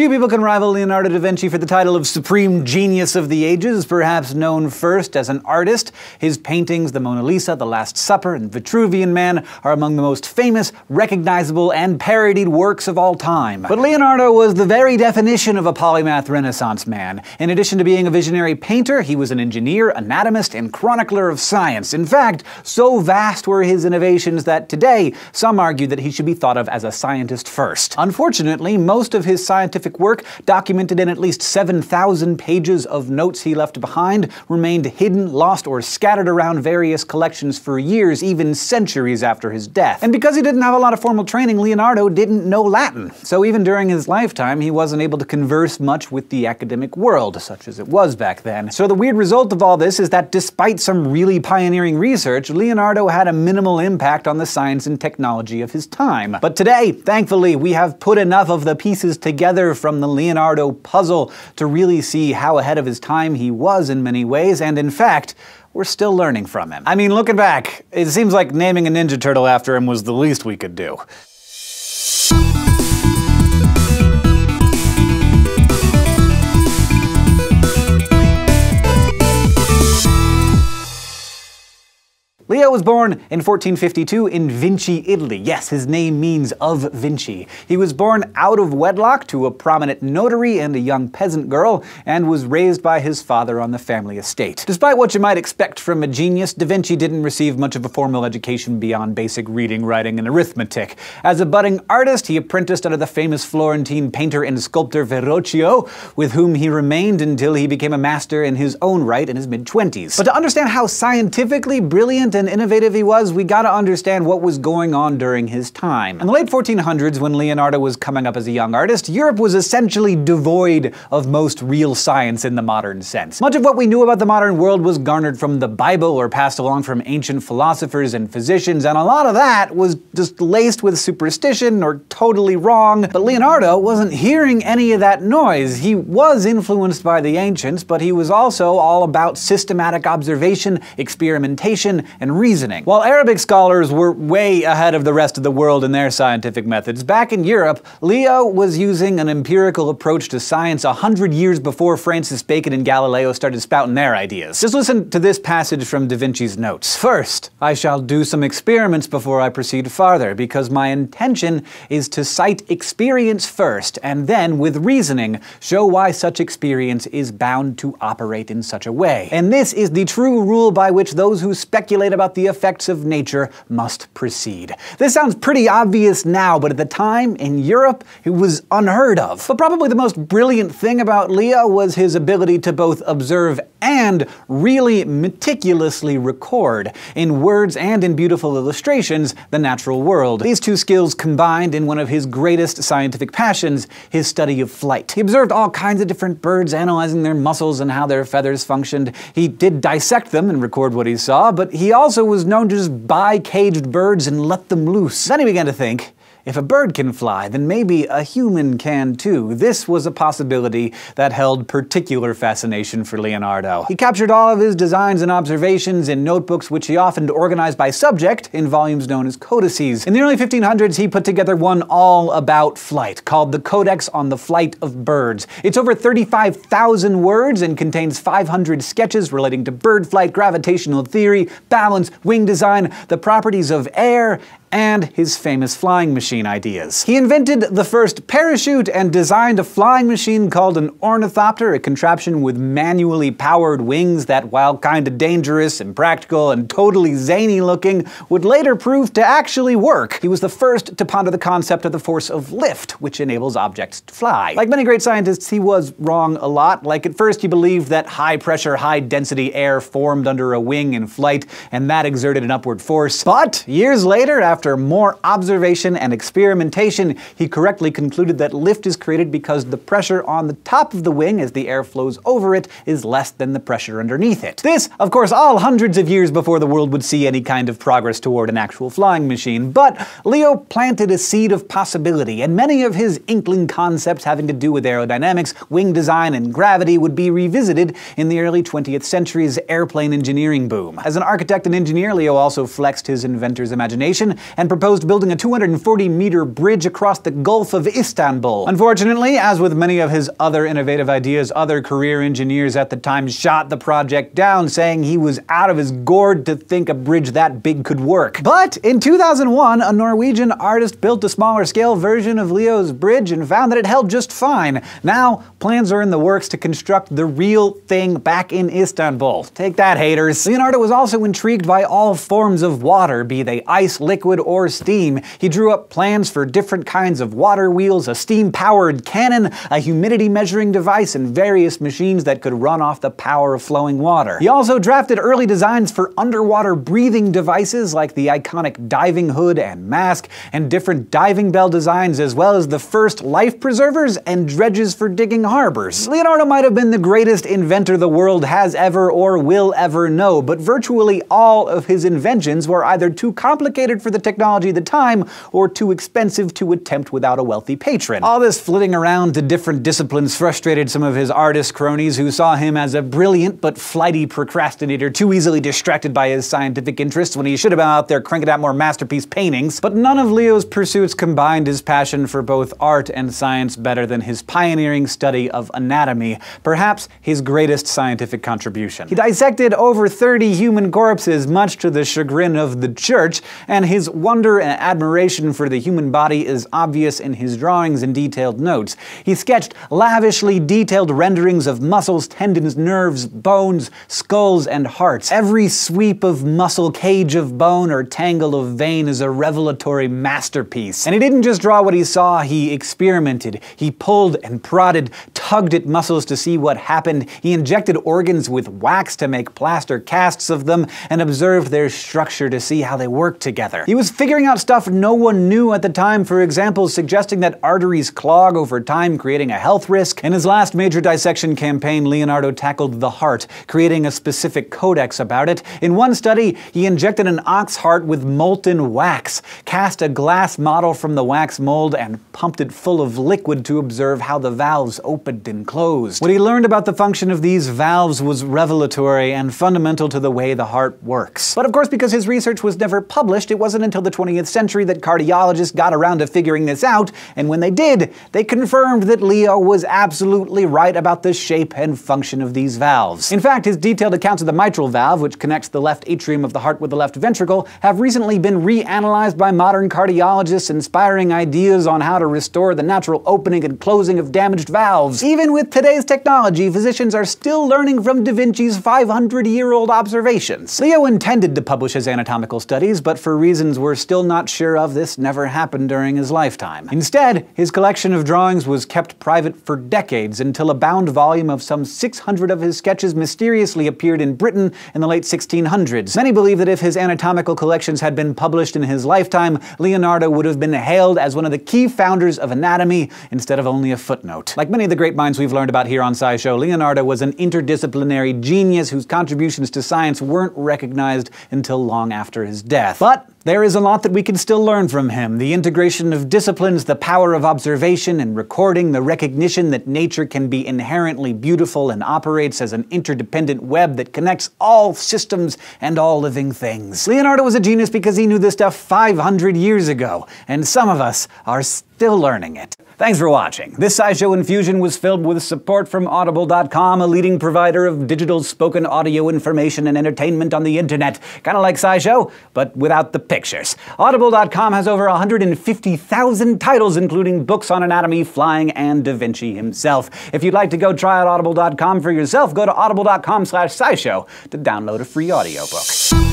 Few people can rival Leonardo da Vinci for the title of Supreme Genius of the Ages, perhaps known first as an artist. His paintings, the Mona Lisa, The Last Supper, and Vitruvian Man, are among the most famous, recognizable, and parodied works of all time. But Leonardo was the very definition of a polymath Renaissance man. In addition to being a visionary painter, he was an engineer, anatomist, and chronicler of science. In fact, so vast were his innovations that today, some argue that he should be thought of as a scientist first. Unfortunately, most of his scientific work, documented in at least 7,000 pages of notes he left behind, remained hidden, lost, or scattered around various collections for years, even centuries after his death. And because he didn't have a lot of formal training, Leonardo didn't know Latin. So even during his lifetime, he wasn't able to converse much with the academic world, such as it was back then. So the weird result of all this is that despite some really pioneering research, Leonardo had a minimal impact on the science and technology of his time. But today, thankfully, we have put enough of the pieces together from the Leonardo puzzle to really see how ahead of his time he was in many ways, and in fact, we're still learning from him. I mean, looking back, it seems like naming a Ninja Turtle after him was the least we could do. Leo was born in 1452 in Vinci, Italy. Yes, his name means of Vinci. He was born out of wedlock to a prominent notary and a young peasant girl, and was raised by his father on the family estate. Despite what you might expect from a genius, Da Vinci didn't receive much of a formal education beyond basic reading, writing, and arithmetic. As a budding artist, he apprenticed under the famous Florentine painter and sculptor Verrocchio, with whom he remained until he became a master in his own right in his mid-20s. But to understand how scientifically brilliant and innovative he was, we gotta understand what was going on during his time. In the late 1400s, when Leonardo was coming up as a young artist, Europe was essentially devoid of most real science in the modern sense. Much of what we knew about the modern world was garnered from the Bible or passed along from ancient philosophers and physicians, and a lot of that was just laced with superstition or totally wrong. But Leonardo wasn't hearing any of that noise. He was influenced by the ancients, but he was also all about systematic observation, experimentation, and reasoning. While Arabic scholars were way ahead of the rest of the world in their scientific methods, back in Europe, Leo was using an empirical approach to science 100 years before Francis Bacon and Galileo started spouting their ideas. Just listen to this passage from Da Vinci's notes. "First, I shall do some experiments before I proceed farther, because my intention is to cite experience first, and then, with reasoning, show why such experience is bound to operate in such a way. And this is the true rule by which those who speculate about the effects of nature must proceed." This sounds pretty obvious now, but at the time, in Europe, it was unheard of. But probably the most brilliant thing about Leo was his ability to both observe and really meticulously record, in words and in beautiful illustrations, the natural world. These two skills combined in one of his greatest scientific passions, his study of flight. He observed all kinds of different birds, analyzing their muscles and how their feathers functioned. He did dissect them and record what he saw, but he also was known to just buy caged birds and let them loose. Then he began to think, if a bird can fly, then maybe a human can too. This was a possibility that held particular fascination for Leonardo. He captured all of his designs and observations in notebooks, which he often organized by subject in volumes known as codices. In the early 1500s, he put together one all about flight, called the Codex on the Flight of Birds. It's over 35,000 words and contains 500 sketches relating to bird flight, gravitational theory, balance, wing design, the properties of air, and his famous flying machine ideas. He invented the first parachute and designed a flying machine called an ornithopter, a contraption with manually powered wings that, while kinda dangerous, impractical, and totally zany looking, would later prove to actually work. He was the first to ponder the concept of the force of lift, which enables objects to fly. Like many great scientists, he was wrong a lot. Like, at first he believed that high-pressure, high-density air formed under a wing in flight, and that exerted an upward force. But years later, after more observation and experimentation, he correctly concluded that lift is created because the pressure on the top of the wing as the air flows over it is less than the pressure underneath it. This, of course, all hundreds of years before the world would see any kind of progress toward an actual flying machine. But Leo planted a seed of possibility, and many of his inkling concepts having to do with aerodynamics, wing design, and gravity would be revisited in the early 20th century's airplane engineering boom. As an architect and engineer, Leo also flexed his inventor's imagination and proposed building a 240-meter bridge across the Gulf of Istanbul. Unfortunately, as with many of his other innovative ideas, other career engineers at the time shot the project down, saying he was out of his gourd to think a bridge that big could work. But in 2001, a Norwegian artist built a smaller-scale version of Leo's bridge and found that it held just fine. Now, plans are in the works to construct the real thing back in Istanbul. Take that, haters. Leonardo was also intrigued by all forms of water, be they ice, liquid, or steam. He drew up plans for different kinds of water wheels, a steam-powered cannon, a humidity measuring device, and various machines that could run off the power of flowing water. He also drafted early designs for underwater breathing devices like the iconic diving hood and mask, and different diving bell designs, as well as the first life preservers and dredges for digging harbors. Leonardo might have been the greatest inventor the world has ever or will ever know, but virtually all of his inventions were either too complicated for the technology of the time or too expensive to attempt without a wealthy patron. All this flitting around to different disciplines frustrated some of his artist cronies, who saw him as a brilliant but flighty procrastinator too easily distracted by his scientific interests when he should have been out there cranking out more masterpiece paintings. But none of Leo's pursuits combined his passion for both art and science better than his pioneering study of anatomy, perhaps his greatest scientific contribution. He dissected over 30 human corpses, much to the chagrin of the church, and his wonder and admiration for the human body is obvious in his drawings and detailed notes. He sketched lavishly detailed renderings of muscles, tendons, nerves, bones, skulls, and hearts. Every sweep of muscle, cage of bone, or tangle of vein is a revelatory masterpiece. And he didn't just draw what he saw, he experimented. He pulled and prodded, tugged at muscles to see what happened. He injected organs with wax to make plaster casts of them, and observed their structure to see how they work together. He was figuring out stuff no one knew at the time, for example, suggesting that arteries clog over time, creating a health risk. In his last major dissection campaign, Leonardo tackled the heart, creating a specific codex about it. In one study, he injected an ox heart with molten wax, cast a glass model from the wax mold, and pumped it full of liquid to observe how the valves opened and closed. What he learned about the function of these valves was revelatory and fundamental to the way the heart works. But of course, because his research was never published, it wasn't until the 20th century that cardiologists got around to figuring this out, and when they did, they confirmed that Leo was absolutely right about the shape and function of these valves. In fact, his detailed accounts of the mitral valve, which connects the left atrium of the heart with the left ventricle, have recently been reanalyzed by modern cardiologists, inspiring ideas on how to restore the natural opening and closing of damaged valves. Even with today's technology, physicians are still learning from Da Vinci's 500-year-old observations. Leo intended to publish his anatomical studies, but for reasons we're still not sure of, this never happened during his lifetime. Instead, his collection of drawings was kept private for decades, until a bound volume of some 600 of his sketches mysteriously appeared in Britain in the late 1600s. Many believe that if his anatomical collections had been published in his lifetime, Leonardo would have been hailed as one of the key founders of anatomy instead of only a footnote. Like many of the great minds we've learned about here on SciShow, Leonardo was an interdisciplinary genius whose contributions to science weren't recognized until long after his death. But there is a lot that we can still learn from him. The integration of disciplines, the power of observation and recording, the recognition that nature can be inherently beautiful and operates as an interdependent web that connects all systems and all living things. Leonardo was a genius because he knew this stuff 500 years ago, and some of us are still learning it. Thanks for watching. This SciShow Infusion was filled with support from Audible.com, a leading provider of digital spoken audio information and entertainment on the internet. Kinda like SciShow, but without the pictures. Audible.com has over 150,000 titles, including books on anatomy, flying, and Da Vinci himself. If you'd like to go try out Audible.com for yourself, go to audible.com/scishow to download a free audiobook.